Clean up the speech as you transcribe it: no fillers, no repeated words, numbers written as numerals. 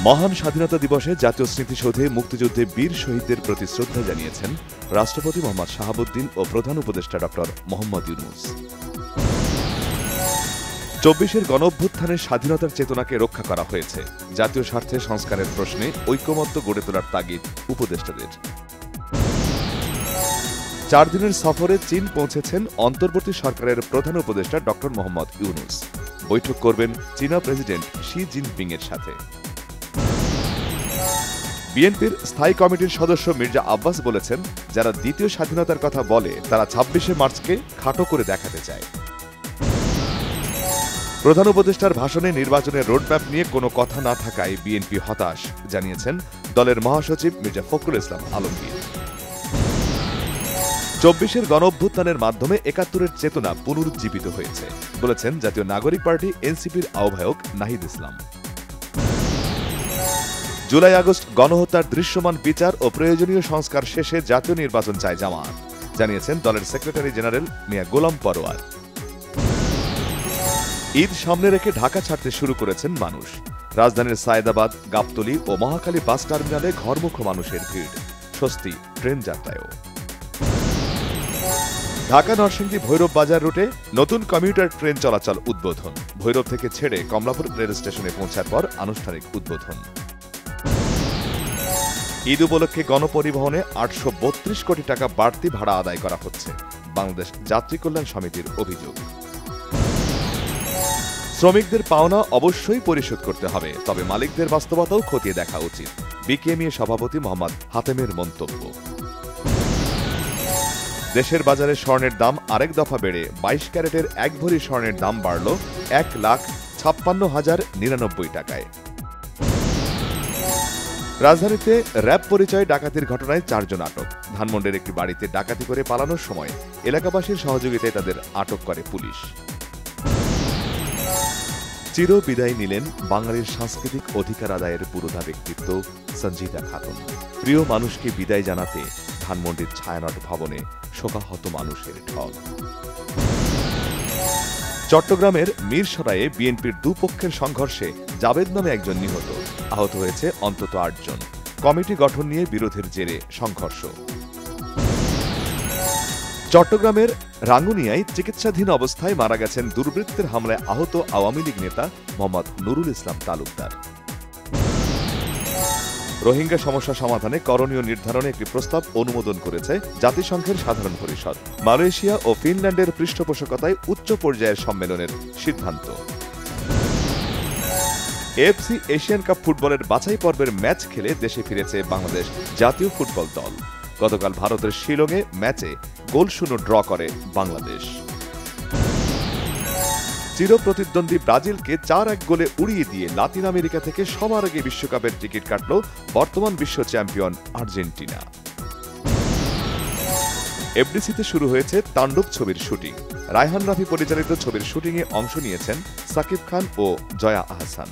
মহান স্বাধীনতা দিবসে জাতীয় স্মৃতিসৌধে মুক্তিযুদ্ধে বীর শহীদদের প্রতি শ্রদ্ধা জানিয়েছেন রাষ্ট্রপতি মোহাম্মদ শাহাবুদ্দিন ও প্রধান উপদেষ্টা ডক্টর মোহাম্মদ ইউনূস। ২৪-এর গণঅভ্যুত্থানের স্বাধীনতার চেতনাকে রক্ষা করা হয়েছে। জাতীয় স্বার্থে সংস্কারের প্রশ্নে ঐকমত্য গড়ে তোলার তাগিদ উপদেষ্টাদের। ৪ দিনের সফরে চীন পৌঁছেছেন অন্তর্বর্তী সরকারের প্রধান উপদেষ্টা ডক্টর মোহাম্মদ ইউনূস। বৈঠক করবেন চীনা প্রেসিডেন্ট শি জিনপিং এর সাথে। বিএনপির স্থায়ী কমিটির সদস্য মির্জা আব্বাস বলেছেন, যারা দ্বিতীয় স্বাধীনতার কথা বলে তারা ২৬শে মার্চকে খাটো করে দেখাতে চায়। প্রধান উপদেষ্টার ভাষণে নির্বাচনের রোডম্যাপ নিয়ে কোনো কথা না থাকায় বিএনপি হতাশ, জানিয়েছেন দলের মহাসচিব মির্জা ফখরুল ইসলাম আলমগীর। ২৪-এর গণঅভ্যুত্থানের মাধ্যমে ৭১-এর চেতনা পুনরুজ্জীবিত হয়েছে বলেছেন জাতীয় নাগরিক পার্টি এনসিপির আহ্বায়ক নাহিদ ইসলাম। জুলাই আগস্ট গণহত্যার দৃশ্যমান বিচার ও প্রয়োজনীয় সংস্কার শেষে জাতীয় নির্বাচন চায় জামায়াত, জানিয়েছেন দলের সেক্রেটারি জেনারেল মিয়া গোলাম পরোয়ার। ঈদ সামনে রেখে ঢাকা ছাড়তে শুরু করেছেন মানুষ। রাজধানীর সায়েদাবাদ, গাবতলী ও মহাখালী বাস টার্মিনালে ঘরমুখ মানুষের ভিড়, স্বস্তি ট্রেন যাত্রায়ও। ঢাকা নরসিংদী ভৈরব বাজার রুটে নতুন কমিউটার ট্রেন চলাচল উদ্বোধন। ভৈরব থেকে ছেড়ে কমলাপুর রেল স্টেশনে পৌঁছার পর আনুষ্ঠানিক উদ্বোধন। ঈদ উপলক্ষে গণপরিবহনে ৮৩২ কোটি টাকা বাড়তি ভাড়া আদায় করা হচ্ছে, বাংলাদেশ যাত্রী কল্যাণ সমিতির অভিযোগ। শ্রমিকদের পাওনা অবশ্যই পরিশোধ করতে হবে, তবে মালিকদের বাস্তবতাও খতিয়ে দেখা উচিত, বিকেএমইএ সভাপতি মোহাম্মদ হাতেমের মন্তব্য। দেশের বাজারে স্বর্ণের দাম আরেক দফা বেড়ে ২২ ক্যারেটের ১ ভরি স্বর্ণের দাম বাড়ল ১,৫৬,০৯৯ টাকায়। রাজধানীতে র‍্যাব পরিচয় ডাকাতির ঘটনায় ৪ জন আটক। ধানমন্ডির একটি বাড়িতে ডাকাতি করে পালানোর সময় এলাকাবাসীর সহযোগিতায় তাদের আটক করে পুলিশ। চির বিদায় নিলেন বাঙালির সাংস্কৃতিক অধিকার আদায়ের পুরোধা ব্যক্তিত্ব সঞ্জিদা খাতুন। প্রিয় মানুষকে বিদায় জানাতে ধানমন্ডির ছায়ানট ভবনে শোকাহত মানুষের ঢল। চট্টগ্রামের মিরসরাইয়ে বিএনপির দুপক্ষের সংঘর্ষে জাবেদ নামে একজন নিহত, আহত হয়েছে অন্তত ৮ জন। কমিটি গঠন নিয়ে বিরোধের জেরে সংঘর্ষ। চট্টগ্রামের রাঙ্গুনিয়ায় চিকিৎসাধীন অবস্থায় মারা গেছেন দুর্বৃত্তের হামলায় আহত আওয়ামী লীগ নেতা মোহাম্মদ নুরুল ইসলাম তালুকদার। রোহিঙ্গা সমস্যা সমাধানে করণীয় নির্ধারণে একটি প্রস্তাব অনুমোদন করেছে জাতিসংঘের সাধারণ পরিষদ। মালয়েশিয়া ও ফিনল্যান্ডের পৃষ্ঠপোষকতায় উচ্চ পর্যায়ের সম্মেলনের সিদ্ধান্ত। এএফসি এশিয়ান কাপ ফুটবলের বাছাই পর্বের ম্যাচ খেলে দেশে ফিরেছে বাংলাদেশ জাতীয় ফুটবল দল। গতকাল ভারতের শিলংয়ে ম্যাচে গোলশূন্য ড্র করে বাংলাদেশ। চিরপ্রতিদ্বন্দ্বী ব্রাজিলকে ৪-১ গোলে উড়িয়ে দিয়ে লাতিন আমেরিকা থেকে সবার আগে বিশ্বকাপের টিকিট কাটল বর্তমান বিশ্ব চ্যাম্পিয়ন আর্জেন্টিনা। এফডিসিতে শুরু হয়েছে তাণ্ডব ছবির শুটিং। রায়হান রাফি পরিচালিত ছবির শুটিংয়ে অংশ নিয়েছেন সাকিব খান ও জয়া আহসান।